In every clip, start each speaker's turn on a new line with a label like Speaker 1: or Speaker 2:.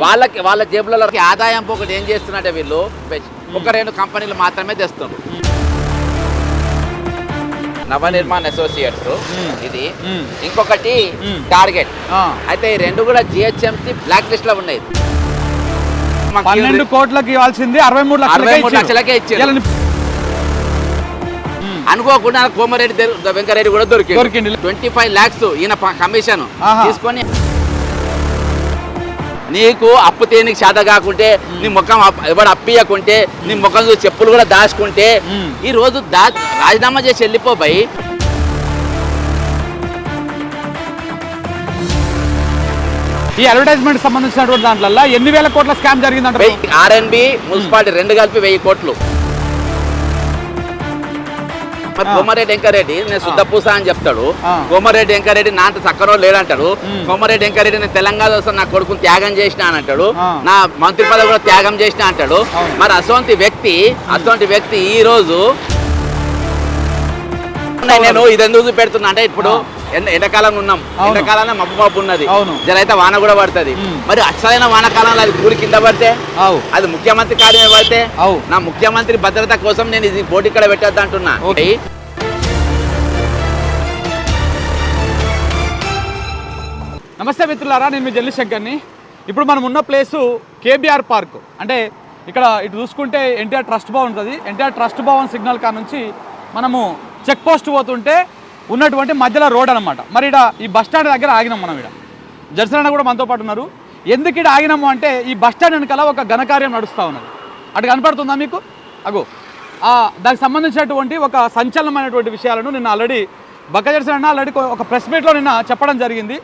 Speaker 1: వాళ్ళ జేబులలో ఆదాయం ఒకటి ఏం చేస్తున్నట్టే వీళ్ళు ఒక 2 కంపెనీలు మాత్రమే తెస్తున్నారు. నవనిర్మాణ్ అసోసియేట్స్ ఇది, ఇంకొకటి టార్గెట్. అయితే ఈ 2 కూడా జిహెచ్ఎంసీ బ్లాక్ లిస్ట్ లో ఉన్నాయి.
Speaker 2: 12 కోట్లకి ఇవ్వాల్సింది 63
Speaker 1: లక్షలకే ఇచ్చారు. అనుకోకుండా కోమరెడ్డి వెంకరెడ్డి కూడా దొరికింది. 25 lakhs ఈయన కమిషన్ తీసుకొని, నీకు అప్పు తేనికి చేత కాకుంటే, నీ ముఖం ఎవడు అప్పియకుంటే, నీ ముఖం చూసి చెప్పులు కూడా దాచుకుంటే ఈ రోజు రాజీనామా చేసి వెళ్ళిపోయి
Speaker 2: ఈ అడ్వర్టైజ్మెంట్ సంబంధించినటువంటి దాంట్లో ఎన్ని వేల కోట్ల స్కామ్ జరిగిందంటే
Speaker 1: ఆర్ఎన్బి మున్సిపాలిటీ 2 కలిపి 1000 కోట్లు. కోమరెడ్డి వెంకరెడ్డి నేను శుద్ధ పూస అని చెప్తాడు. కోమరెడ్డి వెంకరెడ్డి నా అంత చక్కరో లేడంటాడు. కోమరెడ్డి వెంకరెడ్డి నేను తెలంగాణ వస్తే నా కొడుకుని త్యాగం చేసిన అని అంటాడు. నా మంత్రి పదవి కూడా త్యాగం చేసిన అంటాడు. మరి అటువంటి వ్యక్తి ఈ రోజు నేను ఇది ఎందుకు చూపెడుతున్నా అంటే, ఇప్పుడు ఎండాకాలం ఉన్నాం, ఎండాకాలంలో మబ్బు ఉన్నది, జరైతే వాన కూడా పడుతుంది. మరి అసలైన వానకాలంలో అది కూలి కింద పడితే, అది ముఖ్యమంత్రి కార్యం పడితే, నా ముఖ్యమంత్రి భద్రత కోసం నేను ఇది బోర్డు ఇక్కడ పెట్టద్దు అంటున్నా.
Speaker 2: నమస్తే మిత్రులారా, నేను మీ జల్లి శంకర్ని. ఇప్పుడు మనం ఉన్న ప్లేసు కేబీఆర్ పార్క్. అంటే ఇక్కడ ఇటు చూసుకుంటే ఎన్టీఆర్ ట్రస్ట్ భవన్ ఉంటుంది. ఎన్టీఆర్ ట్రస్ట్ భవన్ సిగ్నల్ కాడ నుంచి మనము చెక్ పోస్ట్ పోతుంటే ఉన్నటువంటి మధ్యలో రోడ్ అనమాట. మరి ఇక్కడ ఈ బస్ స్టాండ్ దగ్గర ఆగినాం మనం. ఇక్కడ జర్సన్ కూడా మనతో పాటు ఉన్నారు. ఎందుకు ఇక్కడ ఆగినాము అంటే, ఈ బస్ స్టాండ్ వెనకాల ఒక ఘనకార్యం నడుస్తూ ఉన్నది. అటు కనపడుతుందా మీకు? అగో దానికి సంబంధించినటువంటి ఒక సంచలనమైనటువంటి విషయాలను నిన్న ఆల్రెడీ బక్క జర్సన్ ఆల్రెడీ ఒక ప్రెస్ మీట్లో నిన్న చెప్పడం జరిగింది.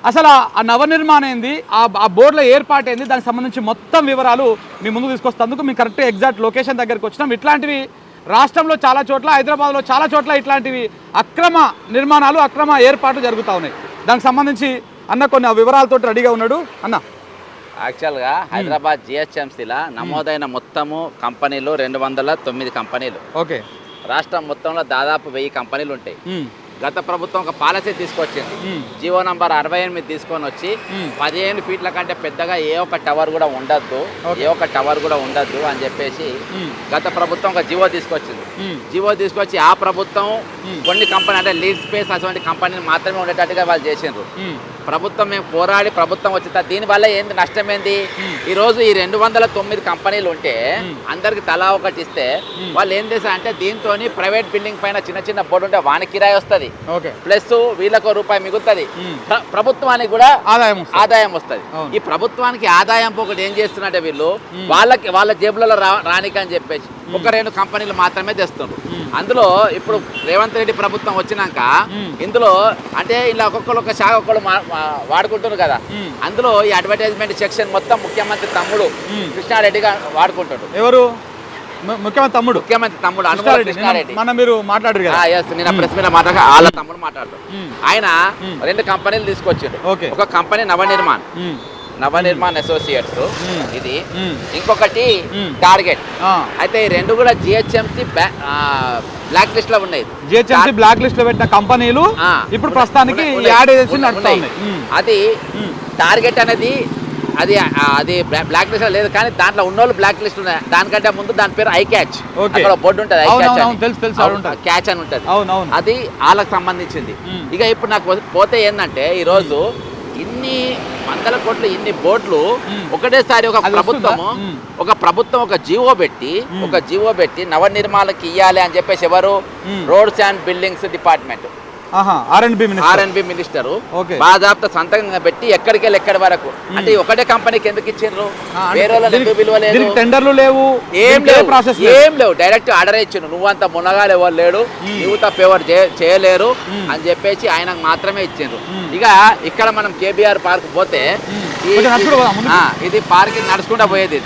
Speaker 2: అసలు ఆ నవనిర్మాణం ఏంది, ఆ బోర్డుల ఏర్పాటు ఏంది, దానికి సంబంధించి మొత్తం వివరాలు మీ ముందు తీసుకొస్తందుకు మేము కరెక్ట్ ఎగ్జాక్ట్ లొకేషన్ దగ్గరికి వచ్చినాం. ఇట్లాంటివి రాష్ట్రంలో చాలా చోట్ల, హైదరాబాద్లో చాలా చోట్ల ఇట్లాంటివి అక్రమ నిర్మాణాలు, అక్రమ ఏర్పాట్లు జరుగుతూ ఉన్నాయి. దానికి సంబంధించి అన్న కొన్ని వివరాలతో రెడీగా ఉన్నాడు. అన్న,
Speaker 1: యాక్చువల్గా హైదరాబాద్ జిహెచ్ఎంసీలో నమోదైన మొత్తము కంపెనీలు 209 కంపెనీలు.
Speaker 2: ఓకే.
Speaker 1: రాష్ట్రం మొత్తంలో దాదాపు 1000 కంపెనీలు ఉంటాయి. గత ప్రభుత్వం ఒక పాలసీ తీసుకొచ్చింది. జీవో నంబర్ 68 తీసుకొని వచ్చి 15 ఫీట్ల కంటే పెద్దగా ఏ ఒక్క టవర్ కూడా ఉండద్దు అని చెప్పేసి గత ప్రభుత్వం ఒక జీవో తీసుకొచ్చింది. జీవో తీసుకొచ్చి ఆ ప్రభుత్వం కొన్ని కంపెనీ అంటే లీడ్ స్పేస్ అటువంటి కంపెనీలు మాత్రమే ఉండేటట్టుగా వాళ్ళు చేసిండ్రు. ప్రభుత్వం మేము పోరాడి ప్రభుత్వం వచ్చింది. దీనివల్ల ఏంది నష్టం ఏంది? ఈ రోజు ఈ 209 కంపెనీలు ఉంటే అందరికి తలా ఒకటి ఇస్తే వాళ్ళు ఏం చేశారు అంటే, దీంతో ప్రైవేట్ బిల్డింగ్ పైన చిన్న చిన్న బోర్డు ఉంటే వాని కిరాయి వస్తుంది, ప్లస్ వీళ్ళకు రూపాయి మిగులుతుంది, ప్రభుత్వానికి కూడా ఆదాయం వస్తుంది. ఈ ప్రభుత్వానికి ఆదాయం ఒకటి ఏం చేస్తున్నట్టే వీళ్ళు వాళ్ళ జేబులలో రానికని అని చెప్పేసి ఒక 2 కంపెనీలు మాత్రమే తెస్తున్నారు. అందులో ఇప్పుడు రేవంత్ రెడ్డి ప్రభుత్వం వచ్చినాక ఇందులో అంటే ఇలా ఒక్కొక్కరు ఒక శాఖ ఒక్కరు వాడుకుంటున్నారు కదా. అందులో ఈ అడ్వర్టైజ్మెంట్ సెక్షన్ మొత్తం ముఖ్యమంత్రి తమ్ముడు కృష్ణారెడ్డిగా వాడుకుంటాడు.
Speaker 2: ఎవరు? ముఖ్యమంత్రి తమ్ముడు
Speaker 1: అనుమోద్ కృష్ణారెడ్డి.
Speaker 2: మీరు మాట్లాడారు కదా,
Speaker 1: నేను ప్రెస్ మీద మాట్లాడ వాళ్ళ తమ్ముడు మాట్లాడతాడు. ఆయన 2 కంపెనీలు తీసుకొచ్చాడు. ఒక కంపెనీ నవనిర్మాణ్ అసోసియేట్స్ ఇది, ఇంకొకటి టార్గెట్. అయితే ఈ 2 కూడా జిహెచ్ఎంసీ బ్లాక్ లిస్ట్ లో ఉన్నాయి.
Speaker 2: జిహెచ్ఎంసీ బ్లాక్ లిస్ట్ లో పెట్టిన కంపెనీలు ఇప్పుడు ప్రస్తుతానికి యాడ్ చేసి
Speaker 1: అది టార్గెట్ అనేది అది బ్లాక్ లిస్ట్ లేదు, కానీ దాంట్లో ఉన్నోళ్ళు బ్లాక్ లిస్ట్ ఉన్నాయి. దానికంటే ముందు దాని పేరు ఐ క్యాచ్, అక్కడ బోర్డు ఉంటుంది, క్యాచ్ అని ఉంటుంది. అది వాళ్ళకి సంబంధించింది. ఇక ఇప్పుడు నాకు పోతే ఏంటంటే, ఈ రోజు ఇన్ని వందల కోట్లు ఇన్ని బోర్డులు ఒకటేసారి ఒక ప్రభుత్వం ఒక జీవో పెట్టి నవనిర్మాణాలకు ఇయ్యాలి అని చెప్పేసి ఎవరు? Roads and buildings department, RNB minister బాధాప్త సంతకంగా పెట్టి ఎక్కడికి వెళ్ళి ఎక్కడి వరకు. అంటే ఒకటే కంపెనీకి ఎందుకు ఇచ్చిండ్రు? వేరే విలువలేదు,
Speaker 2: టెండర్లు లేవు, ఏం
Speaker 1: లేవు, డైరెక్ట్ ఆర్డర్ ఇచ్చిండ్రు. నువ్వంత మునగాలు ఎవరు లేడు, నువ్వు తప్ప ఎవరు చేయలేరు అని చెప్పేసి ఆయనకు మాత్రమే ఇచ్చిండ్రు. ఇక ఇక్కడ మనం కేబీఆర్ పార్క్ పోతే ఇది పార్క్ నడుచుకుంటా పోయేది,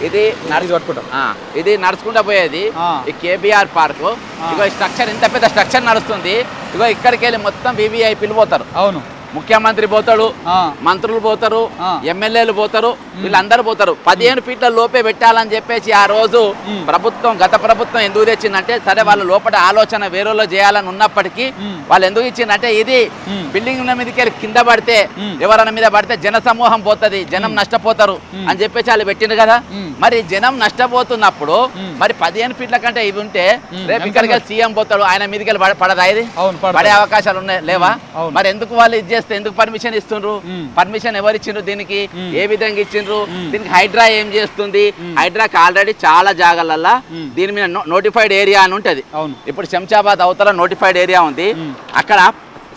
Speaker 1: ఇది నడుచుకుంటా పోయేది ఈ కేబీఆర్ పార్క్. ఇగో స్ట్రక్చర్ ఇంత పెద్ద స్ట్రక్చర్ నడుస్తుంది. ఇగో ఇక్కడికి వెళ్ళి మొత్తం వివిఐపీలు పోతారు.
Speaker 2: అవును,
Speaker 1: ముఖ్యమంత్రి పోతాడు, మంత్రులు పోతారు, ఎమ్మెల్యేలు పోతారు, వీళ్ళందరూ పోతారు. 15 ఫీట్ల లోపే పెట్టాలని చెప్పేసి ఆ రోజు గత ప్రభుత్వం ఎందుకు తెచ్చిందంటే, సరే వాళ్ళ లోపల ఆలోచన వేరేలో చేయాలని ఉన్నప్పటికీ వాళ్ళు ఎందుకు ఇచ్చిందంటే, ఇది బిల్డింగ్ మీదకి వెళ్ళి కింద పడితే ఎవరైనా మీద పడితే జన సమూహం పోతుంది, జనం నష్టపోతారు అని చెప్పేసి వాళ్ళు పెట్టిండ్రు కదా. మరి జనం నష్టపోతున్నప్పుడు మరి 15 ఫీట్ల కంటే ఇవి ఉంటే రేపు ఇక్కడికి సీఎం పోతాడు, ఆయన మీదకి వెళ్ళి పడదా? ఇది పడే అవకాశాలు ఉన్నాయి లేవా? మరి ఎందుకు వాళ్ళు ఇది చేస్తే ఎందుకు పర్మిషన్ ఇస్తుండ్రు? పర్మిషన్ ఎవరు ఇచ్చిండ్రు? దీనికి ఏ విధంగా ఇచ్చిండ్రు? దీనికి హైడ్రా ఏం చేస్తుంది? హైడ్రాకి ఆల్రెడీ చాలా జాగాలల్లా దీని మీద నోటిఫైడ్ ఏరియా అని ఉంటది. ఇప్పుడు శంషాబాద్ అవతల నోటిఫైడ్ ఏరియా ఉంది. అక్కడ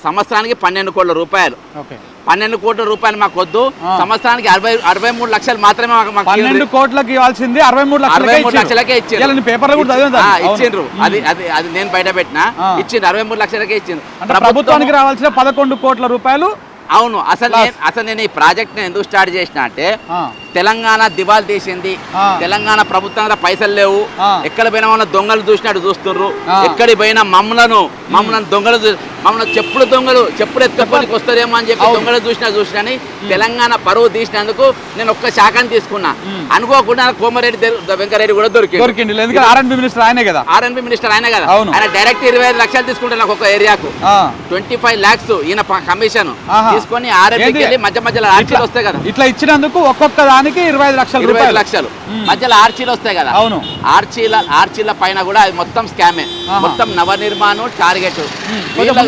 Speaker 1: సంవత్సరానికి 12 కోట్ల రూపాయలు, 12 కోట్ల రూపాయలు మాకు వద్దు, సంవత్సరానికి 63 లక్షలు మాత్రమే
Speaker 2: 12 కోట్లకి ఇవ్వాల్సింది 63
Speaker 1: లక్షలకే ఇచ్చిండ్రు. అది నేను బయట పెట్టినా, ఇచ్చిండ్రు 63 లక్షలకే ఇచ్చిండ్రు.
Speaker 2: ప్రభుత్వానికి రావాల్సిన 11 కోట్ల రూపాయలు.
Speaker 1: అవును. అసలు నేను ఈ ప్రాజెక్ట్ ఎందుకు స్టార్ట్ చేసిన అంటే, తెలంగాణ దివాలు తీసింది, తెలంగాణ ప్రభుత్వం పైసలు లేవు, ఎక్కడ పోయినా మన దొంగలు చూసినట్టు చూస్తున్నారు, ఎక్కడి పోయినా మమ్మల్ని దొంగలు మమ్మల్ని చెప్పులు ఎత్తుకోనికి వస్తారేమో అని చెప్పి దొంగలు చూసినా తెలంగాణ పరువు తీసినందుకు నేను ఒక్క శాఖని తీసుకున్నా. అనుకోకుండా కోమరెడ్డి వెంకరెడ్డి కూడా దొరికింది.
Speaker 2: ఆర్ఎన్బి మినిస్టర్ ఆయనే కదా.
Speaker 1: ఆయన డైరెక్ట్ 25 లక్షలు తీసుకుంటాను ఒక ఏరియాకు, 25 lakhs ఈయన కమిషన్ తీసుకొని ఆర్ఎన్బికి వెళ్ళి మధ్యలో ఆర్చీలు వస్తాయి కదా,
Speaker 2: ఇట్లా ఇచ్చినందుకు ఒక్కొక్క దానికి 25 లక్షలు
Speaker 1: మధ్యలో ఆర్చీలు వస్తాయి కదా.
Speaker 2: అవును.
Speaker 1: ఆర్చీల పైన కూడా అది మొత్తం స్కామే, మొత్తం నవనిర్మాణం టార్గెట్.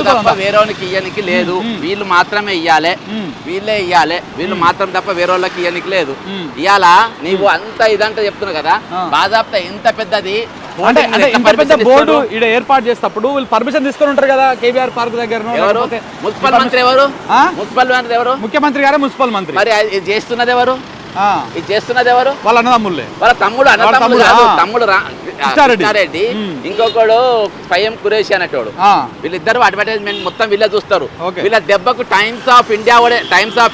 Speaker 1: తప్ప వేరేవానికి ఇయ్యనికి లేదు, వీళ్ళు మాత్రమే ఇయ్యాలి, వీళ్ళు మాత్రం తప్ప వేరే వాళ్ళకి ఇయ్యనికి లేదు. ఇవాళ నీవు అంత ఇదంతా చెప్తున్నావు కదా, బాజాప్తా ఇంత పెద్దది
Speaker 2: అంటే ఇంత పెద్ద బోర్డు ఇక్కడ ఏర్పాటు చేసేటప్పుడు వీళ్ళు పర్మిషన్ తీసుకొని ఉంటారు కదా. కేబీఆర్ పార్క్ దగ్గర
Speaker 1: మున్సిపల్ మంత్రి ఎవరు?
Speaker 2: ముఖ్యమంత్రి గారే మున్సిపల్ మంత్రి.
Speaker 1: మరి ఇది చేస్తున్నది ఎవరు?
Speaker 2: వాళ్ళ అన్నదమ్ముళ్ళే,
Speaker 1: వాళ్ళ తమ్ముడు కృష్ణారెడ్డి, ఇంకొకడు స్వయం కురేషి అనేటోడు. వీళ్ళిద్దరు అడ్వర్టైజ్మెంట్ మొత్తం వీళ్ళే చూస్తారు. వీళ్ళ దెబ్బకు టైమ్స్ ఆఫ్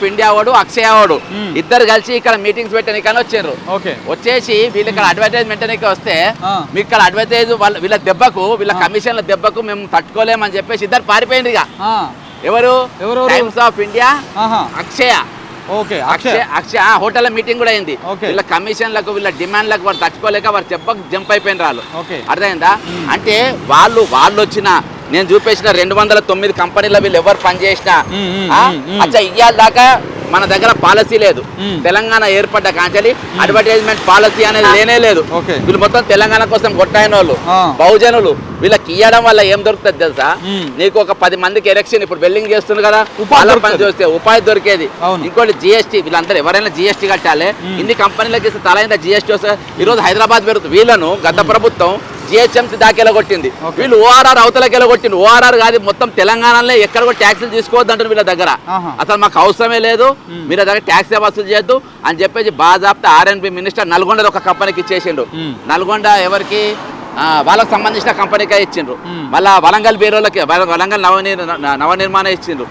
Speaker 1: ఇండియా వాడు అక్షయ వాడు ఇద్దరు కలిసి ఇక్కడ మీటింగ్స్ పెట్టడానికి వచ్చారు. వచ్చేసి వీళ్ళు ఇక్కడ అడ్వర్టైజ్మెంట్ వస్తే మీకు ఇక్కడ అడ్వర్టైజ్ వీళ్ళ దెబ్బకు, వీళ్ళ కమిషన్ల దెబ్బకు మేము తట్టుకోలేమని చెప్పేసి ఇద్దరు పారిపోయింది. ఎవరు? Times of India, Akshaya. Akshaya hotel meeting కూడా అయింది. వీళ్ళ కమిషన్లకు, వీళ్ళ డిమాండ్లకు వారు తట్టుకోలేక వారు చెప్పక జంప్ అయిపోయిన వాళ్ళు. అర్థమైందా? అంటే వాళ్ళు వచ్చిన నేను చూపేసిన 209 కంపెనీల వీళ్ళు ఎవరు పనిచేసినా ఇయ్యాల దాకా మన దగ్గర పాలసీ లేదు. తెలంగాణ ఏర్పడ్డ కాంచలి అడ్వర్టైజ్మెంట్ పాలసీ అనేది లేనే లేదు. వీళ్ళు మొత్తం తెలంగాణ కోసం కొట్టాయిన వాళ్ళు బహుజనులు. వీళ్ళకి ఇవ్వడం వల్ల ఏం దొరుకుతుంది తెలుసా? నీకు ఒక 10 మందికి ఎలక్షన్ ఇప్పుడు బిల్డింగ్ చేస్తుంది కదా, పని చేస్తే ఉపాధి దొరికేది. ఇంకోటి జిఎస్టీ, వీళ్ళందరూ ఎవరైనా జిఎస్టీ కట్టాలి. ఇన్ని కంపెనీలకు ఇస్తే తల జిఎస్టీ వస్తే ఈరోజు హైదరాబాద్ పెరుగుతుంది. వీళ్ళను గత ప్రభుత్వం జిహెచ్ఎంసీ దాకా కొట్టింది, వీళ్ళు ఓఆర్ఆర్ అవతలకి కొట్టింది. ఓఆర్ఆర్ కాదు, మొత్తం తెలంగాణలో ఎక్కడ కూడా ట్యాక్సులు తీసుకోవద్దు అంటారు వీళ్ళ దగ్గర. అసలు మాకు అవసరమే లేదు, మీరు దగ్గర ట్యాక్స్ వసూలు చేయొద్దు అని చెప్పేసి బాజాప్తా ఆర్ఎన్బి మినిస్టర్ నల్గొండ ఒక కంపెనీకి ఇచ్చేసిండు. నల్గొండ ఎవరికి? వాళ్ళకి సంబంధించిన కంపెనీకే ఇచ్చిండ్రు. మళ్ళా వలంగల్ బీరోలకి, వలంగల్ నవనిర్మాణ ఇచ్చిండ్రు,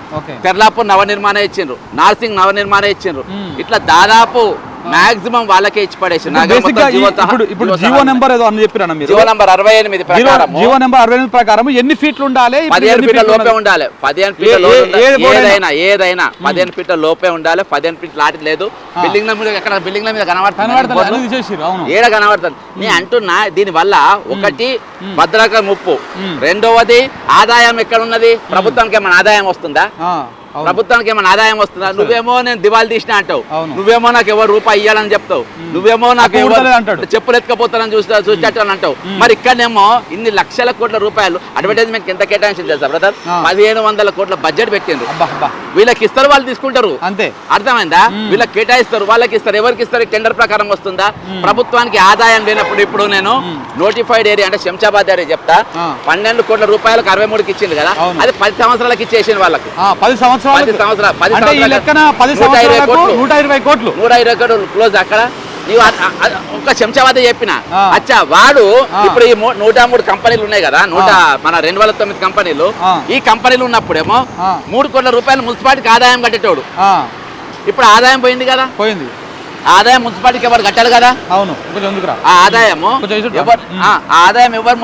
Speaker 1: తెర్లాపూర్ నవనిర్మాణ ఇచ్చిండ్రు, నార్సింగ్ నవనిర్మాణ ఇచ్చిండ్రు. ఇట్లా దాదాపు మాక్సిమం వాళ్ళకే ఇచ్చి పడేసి.
Speaker 2: ఇప్పుడు జీవో నెంబర్ ఏదో అని చెప్పిరా మీరు?
Speaker 1: జీవో నెంబర్ 68 ప్రకారం,
Speaker 2: జీవో నెంబర్ 68 ప్రకారం ఎన్ని ఫీట్లు ఉండాలి?
Speaker 1: 15 ఫీట్ల లోపే ఉండాలి. 15 ఫీట్ల ఏదైనా 15 ఫీట్ల లోపే ఉండాలి. 15 ఫీట్ లాంటి లేదు. బిల్డింగ్ మీద ఎక్కడ బిల్డింగ్ మీద కనబడుతుంది, ఏడ కనబడుతుంది. నేను అంటున్నా, దీని వల్ల ఒకటి భద్రత ముప్పు, రెండవది ఆదాయం ఎక్కడ ఉన్నది? ప్రభుత్వానికి ఏమైనా ఆదాయం వస్తుందా? ప్రభుత్వానికి ఏమైనా ఆదాయం వస్తుందా? నువ్వేమో నేను దివాళీ తీసిన అంటావు, నువ్వేమో నాకు ఎవరు రూపాయి ఇవ్వాలని చెప్తావు, నువ్వేమో నాకు చెప్పులు ఎత్తుకపోతానని చూసేటట్టు అని అంటావు. మరి ఇక్కడనేమో ఇన్ని లక్షల కోట్ల రూపాయలు అడ్వర్టైజ్మెంట్ ఎంత కేటాయించింది తెలుసా బ్రదర్? 1500 కోట్ల బడ్జెట్ పెట్టిండ్రు. వీళ్ళకి ఇస్తారు, వాళ్ళు తీసుకుంటారు. అంతే, అర్థమైందా? వీళ్ళకి కేటాయిస్తారు, వాళ్ళకి ఇస్తారు. ఎవరికి ఇస్తారు? టెండర్ ప్రకారం వస్తుందా? ప్రభుత్వానికి ఆదాయం లేనప్పుడు ఇప్పుడు నేను నోటిఫైడ్ ఏరియా అంటే శంషాబాద్ ఏరియా చెప్తా, 12 కోట్ల రూపాయలకు 63కి ఇచ్చింది కదా, అది 10 సంవత్సరాలకి ఇచ్చేసింది వాళ్ళకి.
Speaker 2: 120 కోట్లు
Speaker 1: క్లోజ్. అక్కడ ఒక శంషాబాద్ చెప్పిన అచ్చా, వాడు ఇప్పుడు ఈ 103 కంపెనీలు ఉన్నాయి కదా, మన 209 కంపెనీలు. ఈ కంపెనీలు ఉన్నప్పుడేమో 3 కోట్ల రూపాయలు మున్సిపాలిటీకి ఆదాయం కట్టేటోడు. ఇప్పుడు ఆదాయం పోయింది కదా, పోయింది. ఆదాయం మున్సిపాలిటీకి ఎవరు కట్టారు కదా.
Speaker 2: అవును కొంచెం ఎందుకురా
Speaker 1: ఆ ఆదాయము ఎవరు ఆ ఆదాయం ఎవరు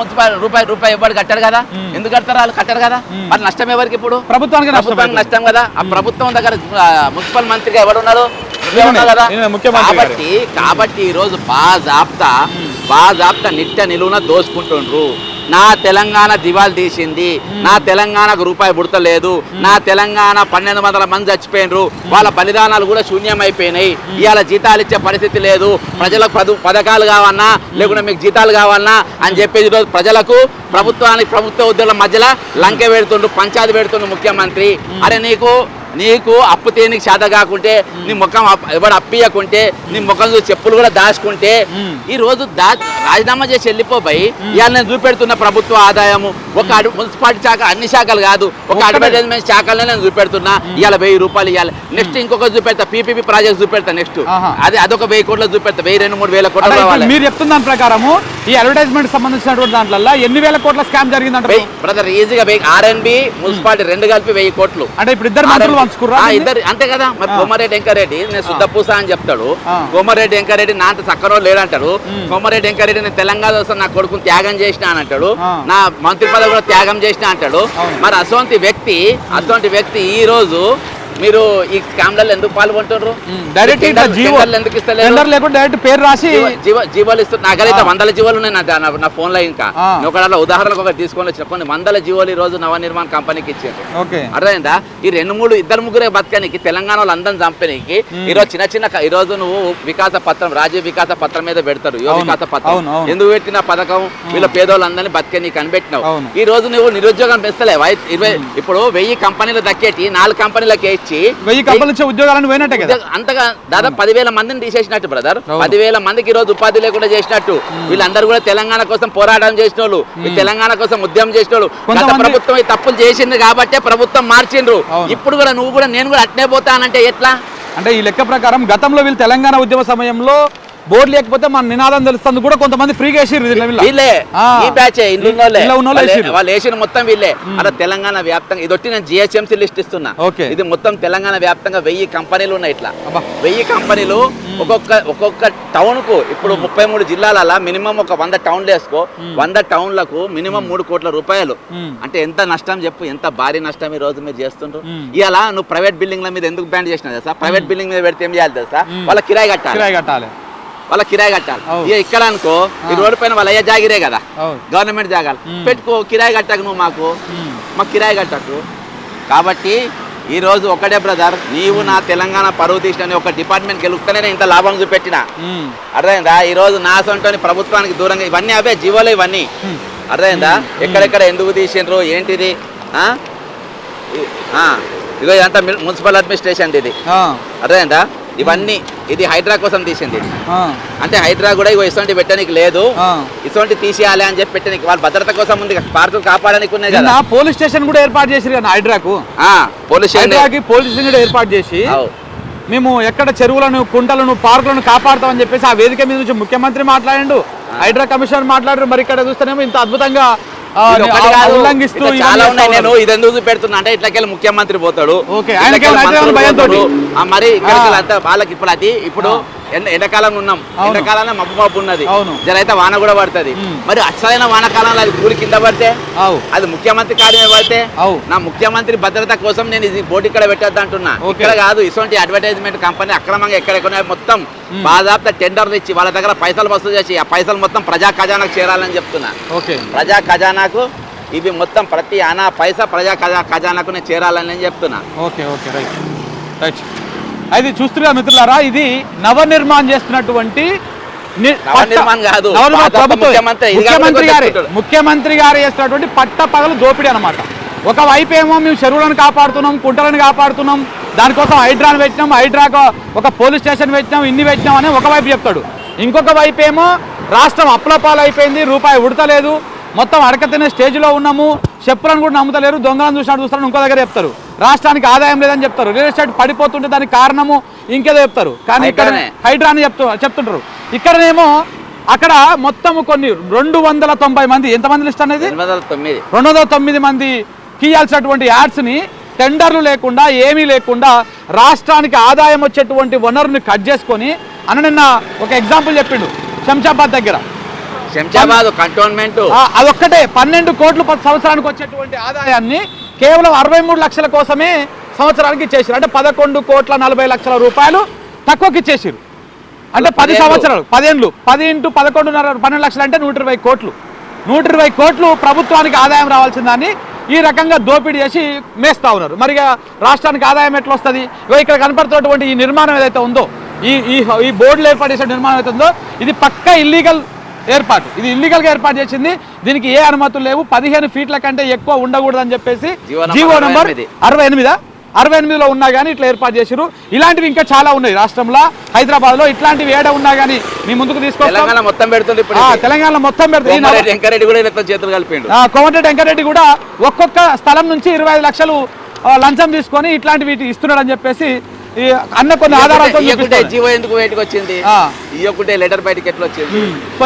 Speaker 1: రూపాయి ఎవరు కట్టారు కదా. ఎందుకు కడతారు? వాళ్ళు కట్టారు కదా. మరి నష్టం ఎవరికి? ఇప్పుడు
Speaker 2: ప్రభుత్వానికి
Speaker 1: నష్టం కదా. ఆ ప్రభుత్వం దగ్గర మున్సిపల్ మంత్రిగా ఎవరు ఉన్నారు కదా. కాబట్టి ఈ రోజు బాజాప్తా నిట్ట నిలువున దోసుకుంటుండ్రు. నా తెలంగాణ దివాలు తీసింది, నా తెలంగాణకు రూపాయి పుడతలేదు, నా తెలంగాణ 1200 మంది చచ్చిపోయినరు, వాళ్ళ బలిదానాలు కూడా శూన్యమైపోయినాయి. ఇవాళ జీతాలు ఇచ్చే పరిస్థితి లేదు. ప్రజలకు పథకాలు కావన్నా లేకుంటే మీకు జీతాలు కావన్నా అని చెప్పేసి ఈరోజు ప్రజలకు ప్రభుత్వ ఉద్యోగుల మధ్యలో లంక పెడుతుండ్రు, పంచాయతీ పెడుతుండ్రు ముఖ్యమంత్రి. అరే నీకు అప్పు తేనికి శాత కాకుంటే, నీ ముఖం ఎవడు అప్పియకుంటే, నీ ముఖం చూసి చెప్పులు కూడా దాచుకుంటే ఈ రోజు రాజీనామా చేసి వెళ్ళిపోయి ఇవాళ నేను చూపెడుతున్న ప్రభుత్వ ఆదాయము ఒక మున్సిపాలిటీ శాఖ, అన్ని శాఖలు కాదు, ఒక అడ్వర్టైజ్మెంట్ శాఖలనే నేను చూపెడుతున్నా. ఇవాళ 1000 రూపాయలు ఇవ్వాలి. నెక్స్ట్ ఇంకొక చూపెడతా, పీపీపీ ప్రాజెక్ట్ చూపెడతా. నెక్స్ట్ అదొక 1000 కోట్లు చూపెడతా. 1000-2-3 వేల కోట్లు రావాలి.
Speaker 2: మీరు చెప్తున్న దాని ప్రకారము ఈ అడ్వర్టైజ్మెంట్ సంబంధించినటువంటి దాంట్లో ఎన్ని వేల కోట్ల స్కామ్ జరిగిందంటే
Speaker 1: బ్రదర్ ఈజీగా ఆర్ఎన్బి మున్సిపాలిటీ 2 కలిపి 1000 కోట్లు.
Speaker 2: అంటే ఇప్పుడు ఇద్దరు మంత్రులు
Speaker 1: ఇద్దరు అంతే కదా. మరి కోమారెడ్డి వెంకరెడ్డి నేను శుద్ధపూస అని చెప్తాడు, కోమారెడ్డి వెంకరెడ్డి నా అంత చక్కరో లేడంటాడు. కోమారెడ్డి వెంకరెడ్డి నేను తెలంగాణ కోసం నా కొడుకుని త్యాగం చేసిన అని అంటాడు, నా మంత్రి పదవి కూడా త్యాగం చేసిన అంటాడు. మరి అటువంటి వ్యక్తి ఈ రోజు మీరు ఈ స్కామ్లలో ఎందుకు పాల్గొంటున్నారు? ఎందుకు
Speaker 2: ఇస్తలేదు? పేరు రాసి
Speaker 1: జీవోలు ఇస్తున్నారు. నాకైతే 100 జీవోలు ఉన్నాయి నా ఫోన్ లో. ఇంకా ఒకవేళ ఉదాహరణకు ఒకటి తీసుకొని వచ్చిన కొన్ని 100 జీవోలు ఈ రోజు నవనిర్మాణ కంపెనీకి ఇచ్చారు. అర్థమైందా? ఈ 2-3 బతకనికి తెలంగాణ వాళ్ళు అందరం చంపనీకి ఈ రోజు చిన్న ఈ రోజు నువ్వు వికాస పత్రం, రాజీవ్ వికాస పత్రం మీద పెడతారు. యువ వికాస పత్రం ఎందుకు పెట్టిన పథకం? వీళ్ళ పేదోళ్ళందరినీ బతకనీకి కనిపెట్టినావు. ఈ రోజు నువ్వు నిరుద్యోగం పెంచలేవా? ఇప్పుడు 1000 కంపెనీలు దక్కేటి 4 కంపెనీలకి
Speaker 2: 1000 కంపెనీలు ఉద్యోగాలను పోయినట్టే కదా.
Speaker 1: అంతగా దాదాపు 10,000 మందిని తీసేసినట్టు బ్రదర్. 10,000 మందికి ఈ రోజు ఉపాధి లేకుండా చేసినట్టు. వీళ్ళందరూ కూడా తెలంగాణ కోసం పోరాటం చేసిన వాళ్ళు, తెలంగాణ కోసం ఉద్యమం చేసిన వాళ్ళు. గత ప్రభుత్వం ఈ తప్పులు చేసింది కాబట్టే ప్రభుత్వం మార్చిండ్రు. ఇప్పుడు కూడా నువ్వు కూడా నేను కూడా అట్నే పోతానంటే ఎట్లా?
Speaker 2: అంటే ఈ లెక్క ప్రకారం గతంలో వీళ్ళు తెలంగాణ ఉద్యమ సమయంలో బోర్డు లేకపోతే మన నినాదం తెలుస్తుంది కూడా కొంతమంది ఫ్రీగా
Speaker 1: వాళ్ళు వేసిన మొత్తం వీళ్ళే. అలా తెలంగాణ వ్యాప్తంగా ఇది నేను జిహెచ్ఎంసీ లిస్ట్ ఇస్తున్నా. ఇది మొత్తం తెలంగాణ వ్యాప్తంగా 1000 కంపెనీలు ఉన్నాయి. ఇట్లా 1000 కంపెనీలు ఒక్కొక్క టౌన్ కు ఇప్పుడు 33 జిల్లాల మినిమం ఒక 100 టౌన్లు వేసుకో. 100 టౌన్లకు మినిమం 3 కోట్ల రూపాయలు. అంటే ఎంత నష్టం చెప్పు, ఎంత భారీ నష్టం ఈ రోజు మీరు చేస్తుండ్రు. ఇలా నువ్వు ప్రైవేట్ బిల్డింగ్ల మీద ఎందుకు బ్యాన్ చేసినా తెలుసా? ప్రైవేట్ బిల్డింగ్ మీద పెడితే ఏం చేయాలి తెలుసా? వాళ్ళ కిరాయి కట్టాలి. ఇక ఇక్కడ అనుకో ఈ రోడ్డు పైన వాళ్ళ అయ్యా జాగిరే కదా, గవర్నమెంట్ జాగాలు పెట్టుకో. కిరాయి కట్టకు నువ్వు, మాకు కిరాయి కట్టకు. కాబట్టి ఈ రోజు ఒకటే బ్రదర్, నీవు నా తెలంగాణ పరువు తీసిన ఒక డిపార్ట్మెంట్ గెలుస్తేనే నేను ఇంత లాభం చూపెట్టిన. అర్థమైందా? ఈ రోజు నా సొంటని ప్రభుత్వానికి దూరంగా ఇవన్నీ అవే జీవోలు ఇవన్నీ. అర్థమైందా? ఎక్కడెక్కడ ఎందుకు తీసిండ్రు ఏంటిది? ఇగో ఇదంతా మున్సిపల్ అడ్మినిస్ట్రేషన్ ఇది. అర్థమైందా? ఇవన్నీ ఇది హైడ్రా కోసం తీసింది. అంటే హైడ్రా కూడా ఇటువంటి పెట్టడానికి లేదు, ఇటువంటి తీసేయాలి అని చెప్పి పెట్టడానికి వాళ్ళ భద్రత కోసం ఉంది, పార్కులు కాపాడడానికి ఉన్నాయి కదా.
Speaker 2: పోలీస్ స్టేషన్ కూడా ఏర్పాటు చేసి హైడ్రాకు పోలీస్ స్టేషన్ కూడా ఏర్పాటు చేసి మేము ఎక్కడ చెరువులను, కుంటలను, పార్కులను కాపాడుతామని చెప్పేసి ఆ వేదిక మీద నుంచి ముఖ్యమంత్రి మాట్లాడిండు, హైడ్రా కమిషనర్ మాట్లాడారు. మరి ఇక్కడ చూస్తేనేమో ఇంత అద్భుతంగా
Speaker 1: చాలా ఉన్నాయి. నేను ఇది ఎందుకు పెడుతున్నా అంటే ఇట్లకెళ్ళి ముఖ్యమంత్రి పోతాడు, మరి వాళ్ళకి ఇప్పుడు ఎండాకాలం ఉన్నాం, ఎండాకాలంలో మబ్బు ఉన్నది, జరైతే వాన కూడా పడుతుంది. మరి అసలైన వానకాలంలో అది కూలి కింద పడితే అది ముఖ్యమంత్రి కార్యమే పడితే నా ముఖ్యమంత్రి భద్రత కోసం నేను ఇది బోర్డు ఇక్కడ పెట్టద్దు అంటున్నా. ఇక్కడ కాదు, ఇటువంటి అడ్వర్టైజ్మెంట్ కంపెనీ అక్రమంగా ఎక్కడెక్కడ మొత్తం బాధాప్త టెండర్లు ఇచ్చి వాళ్ళ దగ్గర పైసలు వసూలు చేసి ఆ పైసలు మొత్తం ప్రజా ఖజానాకు చేరాలని చెప్తున్నా. ప్రజా ఖజానాకు ఇవి మొత్తం ప్రతి అనా పైసా ప్రజా ఖజానాకు నేను చేరాలని చెప్తున్నా.
Speaker 2: అది చూస్తున్నా మిత్రులారా, ఇది నవనిర్మాణం చేస్తున్నటువంటి ముఖ్యమంత్రి గారు చేస్తున్నటువంటి పట్టపగలు దోపిడీ అనమాట. ఒకవైపు ఏమో మేము చెరువులను కాపాడుతున్నాం, కుంటలను కాపాడుతున్నాం, దానికోసం హైడ్రాను పెట్టినాం, హైడ్రాకు ఒక పోలీస్ స్టేషన్ పెట్టినాం, ఇన్ని పెట్టినాం అని ఒకవైపు చెప్తాడు. ఇంకొక వైపు ఏమో రాష్ట్రం అప్లపాలు అయిపోయింది, రూపాయి ఉడతలేదు, మొత్తం అడకతినే స్టేజ్లో ఉన్నాము, చెప్పులను కూడా నమ్ముతలేరు, దొంగలను చూస్తాను ఇంకో దగ్గర చెప్తారు, రాష్ట్రానికి ఆదాయం లేదని చెప్తారు, రియల్ ఎస్టేట్ పడిపోతుంటే దానికి కారణము ఇంకేదో చెప్తారు. కానీ ఇక్కడ హైడ్రా అని చెప్తుంటారు. ఇక్కడనేమో అక్కడ మొత్తం కొన్ని 290 మంది, ఎంతమంది లిస్ట్ అనేది 209 మంది తీయాల్సినటువంటి యాడ్స్ని టెండర్లు లేకుండా ఏమీ లేకుండా రాష్ట్రానికి ఆదాయం వచ్చేటువంటి వనరుని కట్ చేసుకొని నిన్న ఒక ఎగ్జాంపుల్ చెప్పిండు శంషాబాద్ దగ్గర
Speaker 1: శంషాబాద్ కంటోన్మెంట్
Speaker 2: అదొక్కటే 12 కోట్లు సంవత్సరానికి వచ్చేటువంటి ఆదాయాన్ని కేవలం 63 లక్షల కోసమే సంవత్సరానికి ఇచ్చేసారు. అంటే 11,40,00,000 రూపాయలు తక్కువకి ఇచ్చేసారు. అంటే 10 సంవత్సరాలు 10 ఏళ్ళు 10 × 11.5 12 లక్షలు అంటే 120 కోట్లు 120 కోట్లు ప్రభుత్వానికి ఆదాయం రావాల్సిన దాన్ని ఈ రకంగా దోపిడీ చేసి మేస్తా ఉన్నారు. మరి రాష్ట్రానికి ఆదాయం ఎట్లా వస్తుంది? ఇక్కడ కనపడుతున్నటువంటి ఈ నిర్మాణం ఏదైతే ఉందో ఈ బోర్డులు ఏర్పాటు చేసే నిర్మాణం అయితే ఉందో ఇది పక్కా ఇల్లీగల్ ఏర్పాటు. ఇది ఇల్లీగల్గా ఏర్పాటు చేసింది. దీనికి ఏ అనుమతులు లేవు. 15 ఫీట్ల కంటే ఎక్కువ ఉండకూడదని చెప్పేసి జీవో నంబర్ 68లో ఉన్నా కానీ ఇట్లా ఏర్పాటు చేశారు. ఇలాంటివి ఇంకా చాలా ఉన్నాయి రాష్ట్రంలో. హైదరాబాద్ లో ఇట్లాంటివి ఏడ ఉన్నా కానీ మీ ముందుకు తీసుకొస్తాం.
Speaker 1: తెలంగాణ మొత్తం పెడుతుంది.
Speaker 2: తెలంగాణ మొత్తం పెడుతుంది. కోమటిరెడ్డి వెంకరెడ్డి కూడా ఒక్కొక్క స్థలం నుంచి 25 లక్షలు లంచం తీసుకొని ఇట్లాంటివి ఇస్తున్నాడు అని చెప్పేసి అన్న కొన్ని ఆధారాలతో
Speaker 1: జీవో ఎందుకు బయటకు వచ్చింది, లెటర్ బయటకి ఎట్లా వచ్చింది.
Speaker 2: సో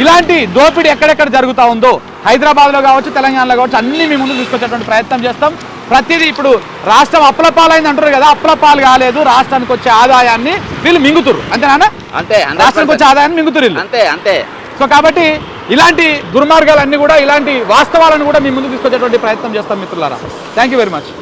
Speaker 2: ఇలాంటి దోపిడీ ఎక్కడెక్కడ జరుగుతూ ఉందో హైదరాబాద్లో కావచ్చు, తెలంగాణలో కావచ్చు, అన్ని మీ ముందు తీసుకొచ్చేటువంటి ప్రయత్నం చేస్తాం. ప్రతిదీ ఇప్పుడు రాష్ట్రం అప్లపాలైంది అంటారు కదా, అప్లపాలు కాలేదు. రాష్ట్రానికి వచ్చే ఆదాయాన్ని వీళ్ళు మింగుతురు. అంతేనా?
Speaker 1: అంతే.
Speaker 2: రాష్ట్రానికి వచ్చే ఆదాయాన్ని మింగుతురు వీళ్ళు.
Speaker 1: అంతే.
Speaker 2: సో కాబట్టి ఇలాంటి దుర్మార్గాలన్నీ కూడా, ఇలాంటి వాస్తవాలను కూడా మీ ముందు తీసుకొచ్చేటువంటి ప్రయత్నం చేస్తాం మిత్రులారా. Thank you very much.